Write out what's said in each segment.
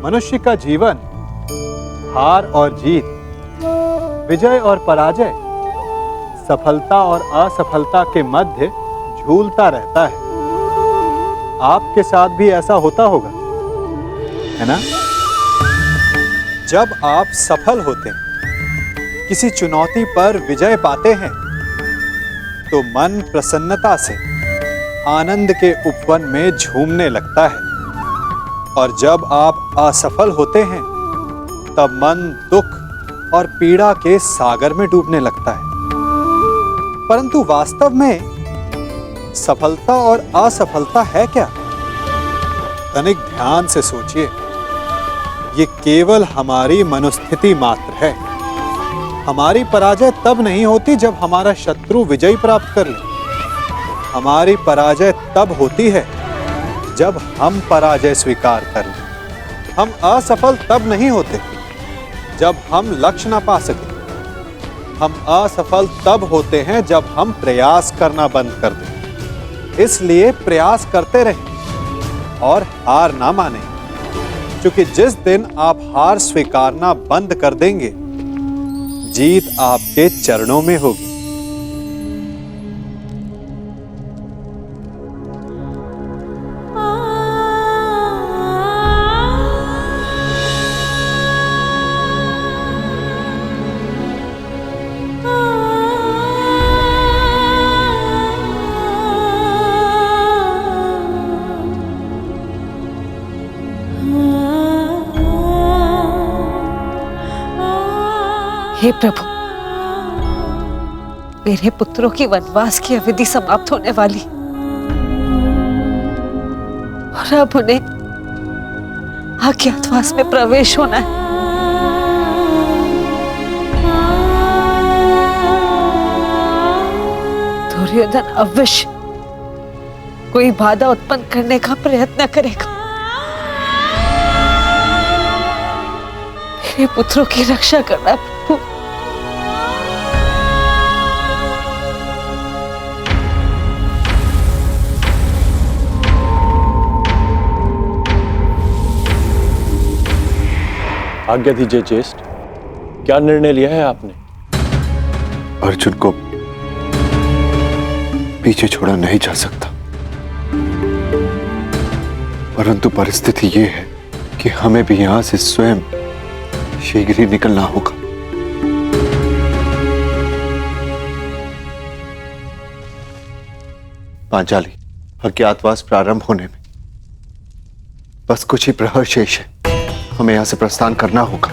मनुष्य का जीवन हार और जीत, विजय और पराजय, सफलता और असफलता के मध्य झूलता रहता है। आपके साथ भी ऐसा होता होगा, है ना? जब आप सफल होते हैं, किसी चुनौती पर विजय पाते हैं, तो मन प्रसन्नता से आनंद के उपवन में झूमने लगता है। और जब आप असफल होते हैं, तब मन दुख और पीड़ा के सागर में डूबने लगता है। परंतु वास्तव में सफलता और असफलता है क्या? तनिक ध्यान से सोचिए। ये केवल हमारी मनोस्थिति मात्र है। हमारी पराजय तब नहीं होती जब हमारा शत्रु विजय प्राप्त कर ले। हमारी पराजय तब होती है जब हम पराजय स्वीकार कर लें। हम असफल तब नहीं होते जब हम लक्ष्य ना पा सके। हम असफल तब होते हैं जब हम प्रयास करना बंद कर दें। इसलिए प्रयास करते रहें और हार ना मानें, क्योंकि जिस दिन आप हार स्वीकारना बंद कर देंगे, जीत आपके चरणों में होगी। हे प्रभु, मेरे पुत्रों की वनवास की अवधि समाप्त होने वाली और अब उन्हें अज्ञातवास में प्रवेश होना है। दुर्योधन अवश्य कोई बाधा उत्पन्न करने का प्रयत्न करेगा। मेरे पुत्रों की रक्षा करना प्रभु। आज्ञा दीजिए ज्येष्ठ, क्या निर्णय लिया है आपने? अर्जुन को पीछे छोड़ा नहीं जा सकता, परंतु परिस्थिति ये है कि हमें भी यहां से स्वयं शीघ्र ही निकलना होगा। पांचाली, अज्ञातवास प्रारंभ होने में बस कुछ ही प्रहर शेष है। हमें यहां से प्रस्थान करना होगा,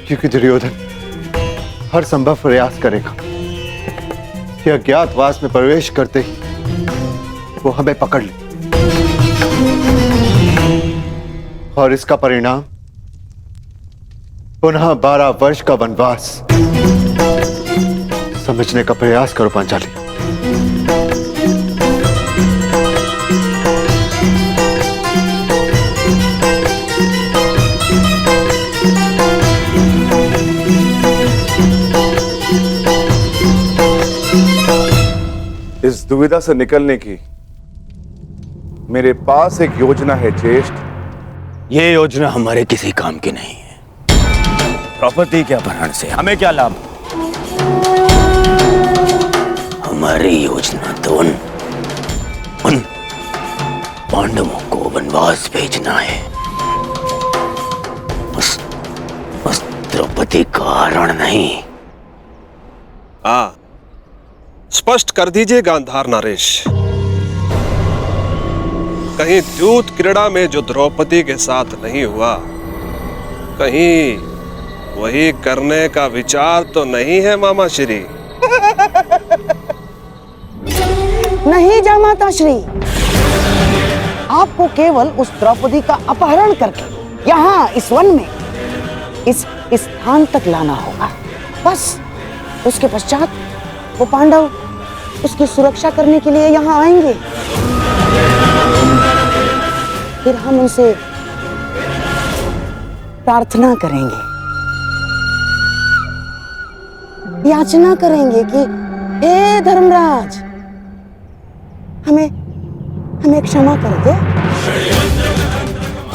क्योंकि दुर्योधन हर संभव प्रयास करेगा कि अज्ञातवास में प्रवेश करते ही वो हमें पकड़ ले, और इसका परिणाम पुनः 12 वर्ष का वनवास। समझने का प्रयास करो पांचाली। इस दुविधा से निकलने की मेरे पास एक योजना है ज्येष्ठ। ये योजना हमारे किसी काम की नहीं है। द्रौपदी के अपहरण से हमें क्या लाभ? हमारी योजना तो उन पांडवों को वनवास भेजना है। उस द्रौपदी का हरण नहीं। स्पष्ट कर दीजिए गांधार नरेश, कहीं द्यूत क्रीड़ा में जो द्रौपदी के साथ नहीं हुआ, कहीं वही करने का विचार तो नहीं है मामा श्री? नहीं जामाता श्री, आपको केवल उस द्रौपदी का अपहरण करके यहाँ इस वन में इस स्थान तक लाना होगा, बस। उसके पश्चात वो पांडव उसकी सुरक्षा करने के लिए यहाँ आएंगे। फिर हम उनसे प्रार्थना करेंगे, याचना करेंगे कि हे धर्मराज, हमें क्षमा कर दे।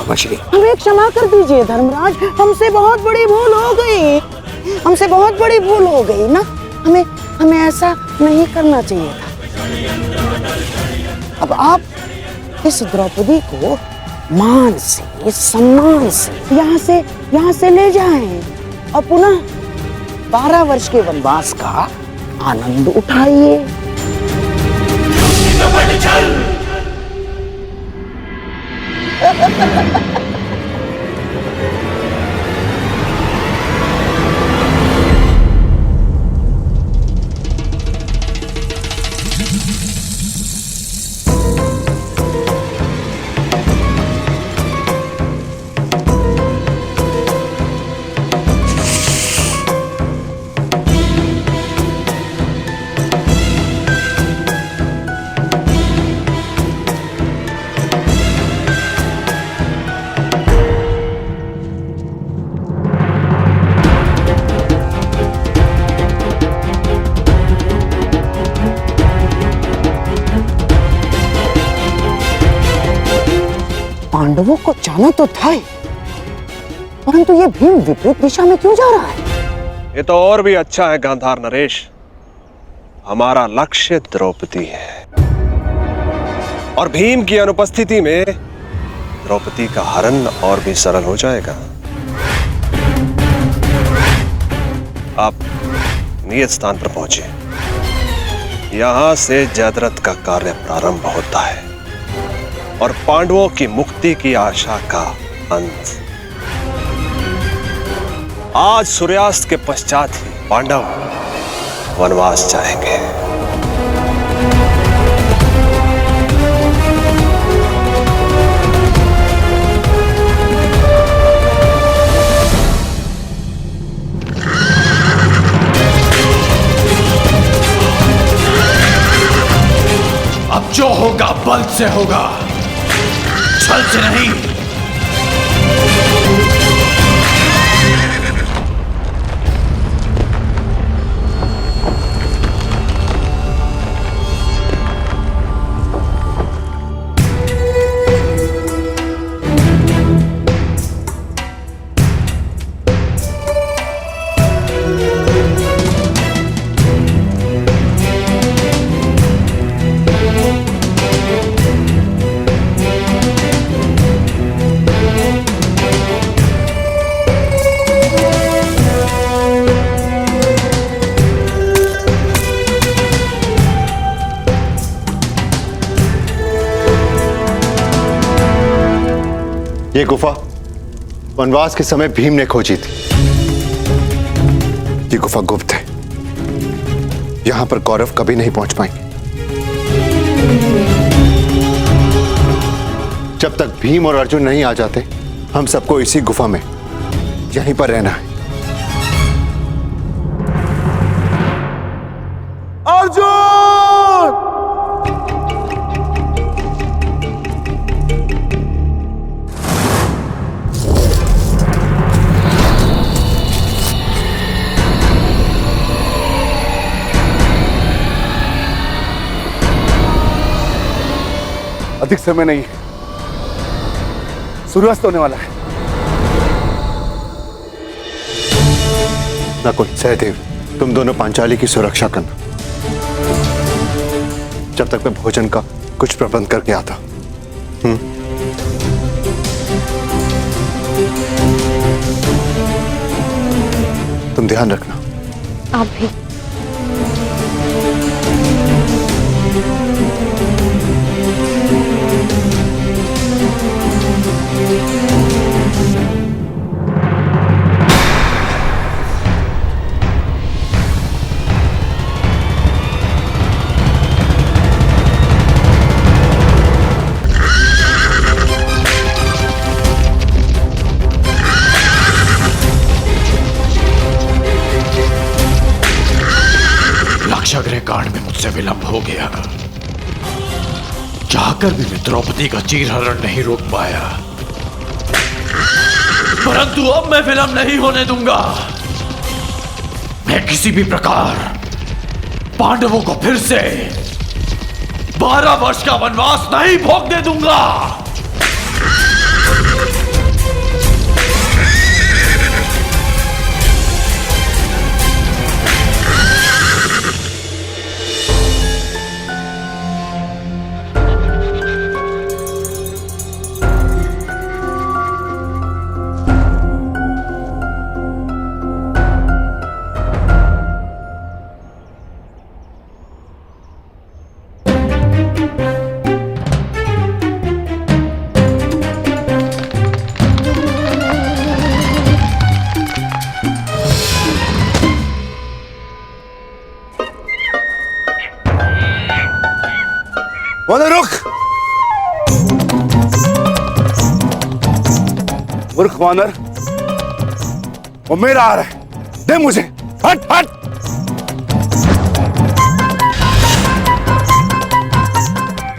मछली। हमें क्षमा कर दीजिए धर्मराज, हमसे बहुत बड़ी भूल हो गई, हमसे बहुत बड़ी भूल हो गई ना। हमें ऐसा नहीं करना चाहिए था। अब आप इस द्रौपदी को मान से, सम्मान से यहाँ से ले जाएं और पुनः 12 वर्ष के वनवास का आनंद उठाइए। पांडवों को जाना तो था ही, परंतु ये भीम विपरीत दिशा में क्यों जा रहा है? ये तो और भी अच्छा है गांधार नरेश। हमारा लक्ष्य द्रौपदी है और भीम की अनुपस्थिति में द्रौपदी का हरण और भी सरल हो जाएगा। आप नियत स्थान पर पहुंचे। यहां से जयद्रथ का कार्य प्रारंभ होता है और पांडवों की मुक्ति की आशा का अंत। आज सूर्यास्त के पश्चात ही पांडव वनवास जाएंगे। अब जो होगा बल से होगा, छल से नहीं। ये गुफा वनवास के समय भीम ने खोजी थी। ये गुफा गुप्त है, यहां पर कौरव कभी नहीं पहुंच पाएंगे। जब तक भीम और अर्जुन नहीं आ जाते, हम सबको इसी गुफा में यहीं पर रहना है। अर्जुन! अधिक समय नहीं है, सूर्यास्त होने वाला है। नकुल, सहदेव, तुम दोनों पांचाली की सुरक्षा करना, जब तक मैं भोजन का कुछ प्रबंध करके आता। तुम ध्यान रखना। आप भी। लाक्षागृह कांड में मुझसे विलंब हो गया। चाहकर भी मैं द्रौपदी का चीरहरण नहीं रोक पाया, परंतु अब मैं विलंब नहीं होने दूंगा। मैं किसी भी प्रकार पांडवों को फिर से 12 वर्ष का वनवास नहीं भोगने दूंगा। मूर्ख वानर, वो मेरा आ रहा है, दे मुझे, हट हट।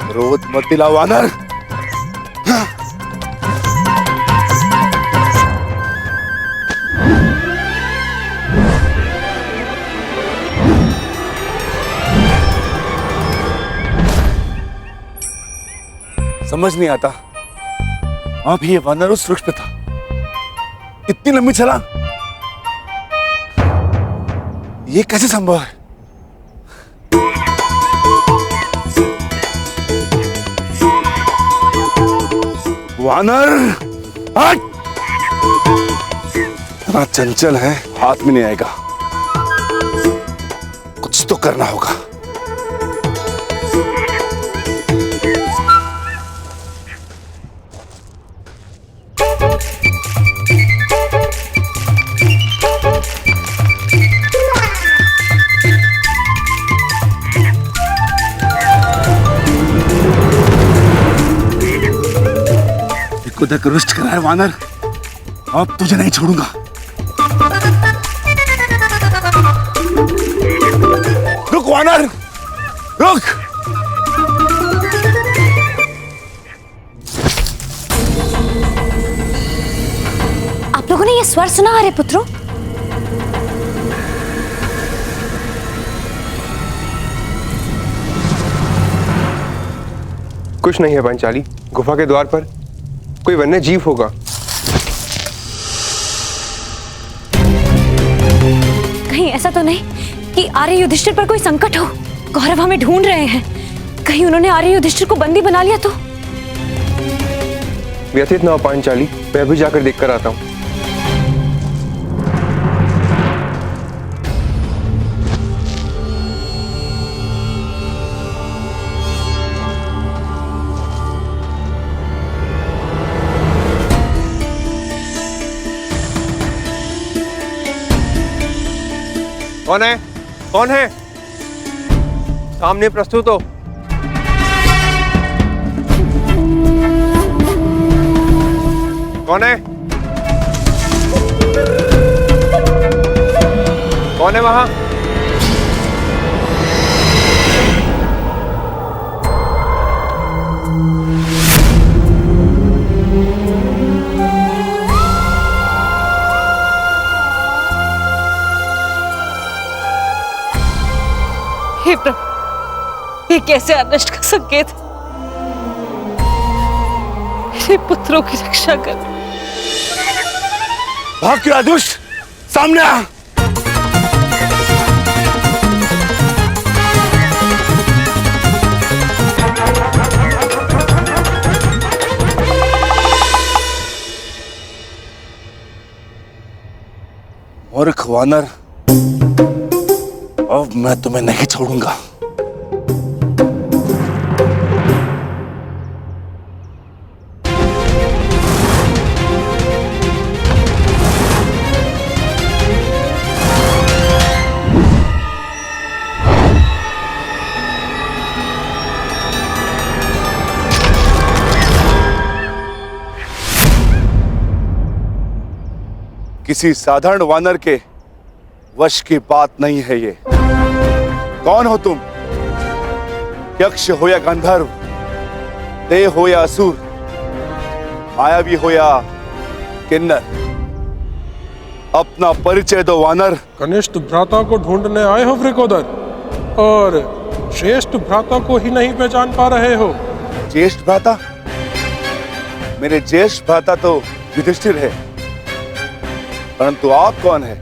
क्रोध मत दिला वानर। समझ नहीं आता, अभी ये वानर उस वृक्ष पे था, इतनी लंबी छलांग, ये कैसे संभव है? वानर हट! इतना चंचल है, हाथ में नहीं आएगा, कुछ तो करना होगा। तक रुष्ट करा है वानर, अब तुझे नहीं छोड़ूंगा। रुक वानर, रुक। आप लोगों ने ये स्वर सुना अरे पुत्रों? कुछ नहीं है पांचाली, गुफा के द्वार पर कोई वन्य जीव होगा। कहीं ऐसा तो नहीं कि आर्य युधिष्ठिर पर कोई संकट हो? कौरव हमें ढूंढ रहे हैं, कहीं उन्होंने आर्य युधिष्ठिर को बंदी बना लिया तो? व्यथित ना हो पांचाली, मैं अभी जाकर देखकर आता हूँ। कौन है? कौन है? सामने प्रस्तुत हो। कौन है? कौन है वहां? हे प्रभु, ये कैसे अनिष्ट का संकेत है? मेरे पुत्रों की रक्षा कर। भाग के दुष्ट, सामने आ। मूर्ख वानर, अब मैं तुम्हें नहीं छोड़ूंगा। किसी साधारण वानर के वश की बात नहीं है ये। कौन हो तुम? यक्ष हो या गंधर्व, देव हो या असुर, मायावी हो या किन्नर, अपना परिचय दो वानर। कनिष्ठ भ्राता को ढूंढने आए हो वृकोदर, और श्रेष्ठ भ्राता को ही नहीं पहचान पा रहे हो। ज्येष्ठ भ्राता? मेरे ज्येष्ठ भ्राता तो युधिष्ठिर है, परंतु आप कौन है?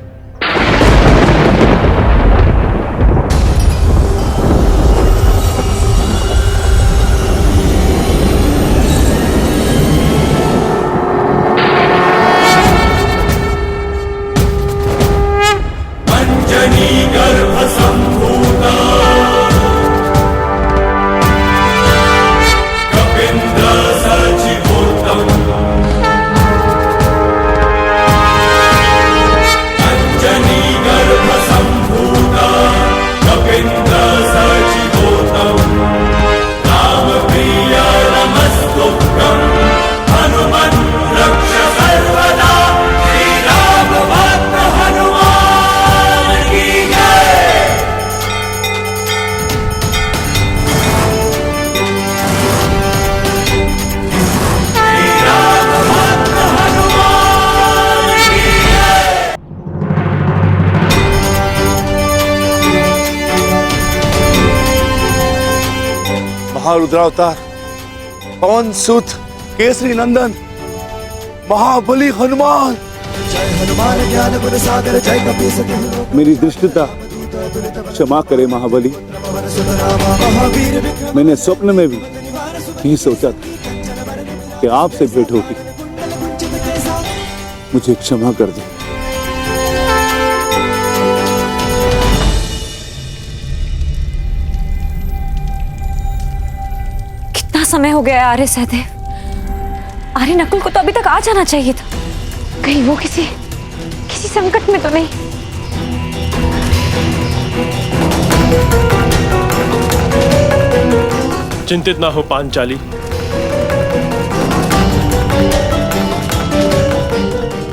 महारुद्रावतार, पवन सुत, केसरी नंदन, महाबली हनुमान। मेरी दृष्टता क्षमा करे महाबली। मैंने स्वप्न में भी नहीं सोचा था कि आपसे भेंट होगी। मुझे क्षमा कर दे। कितना समय हो गया है आर्य सहदेव? आर्य नकुल को तो अभी तक आ जाना चाहिए था। कहीं वो किसी संकट में तो नहीं? चिंतित ना हो पांचाली,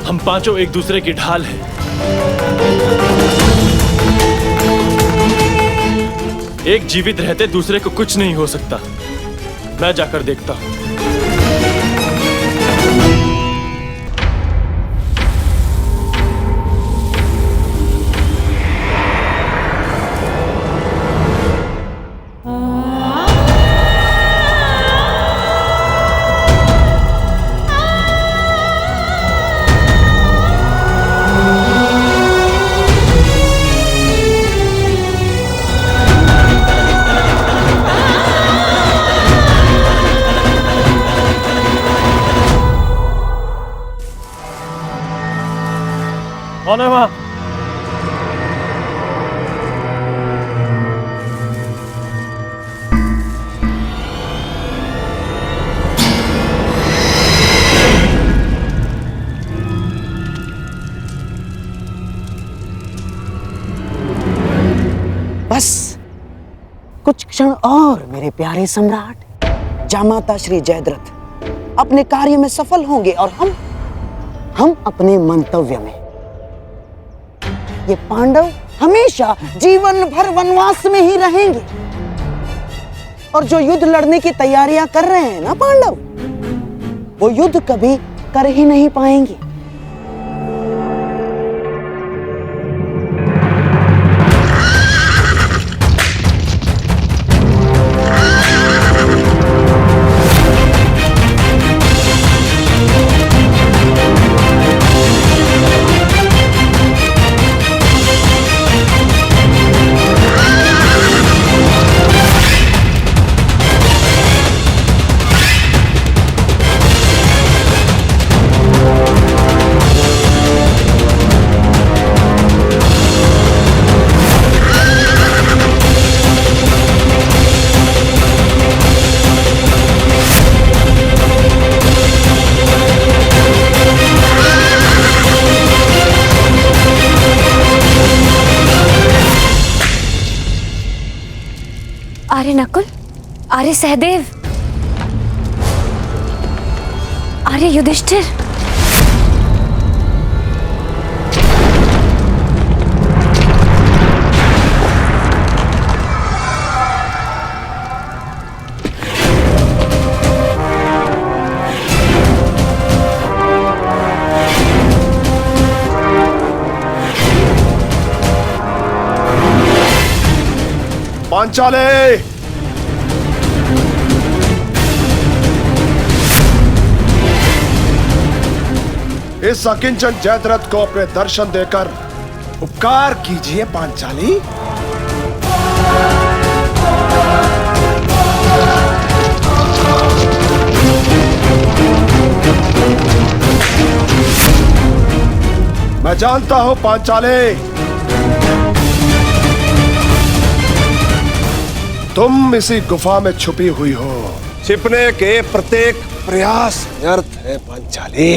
हम पांचों एक दूसरे की ढाल हैं। एक जीवित रहते दूसरे को कुछ नहीं हो सकता। मैं जाकर देखता हूं। कौन है वहां? बस कुछ क्षण और मेरे प्यारे सम्राट। जामाता श्री जयद्रथ अपने कार्य में सफल होंगे और हम अपने मंतव्य में। ये पांडव हमेशा जीवन भर वनवास में ही रहेंगे। और जो युद्ध लड़ने की तैयारियां कर रहे हैं ना पांडव, वो युद्ध कभी कर ही नहीं पाएंगे। आर्य नकुल, आर्य सहदेव, आर्य युधिष्ठिर। पांचाले, इस अकिंचन जयद्रथ को अपने दर्शन देकर उपकार कीजिए पांचाली। मैं जानता हूं पांचाले, तुम इसी गुफा में छुपी हुई हो। छिपने के प्रत्येक प्रयास व्यर्थ है पांचाली।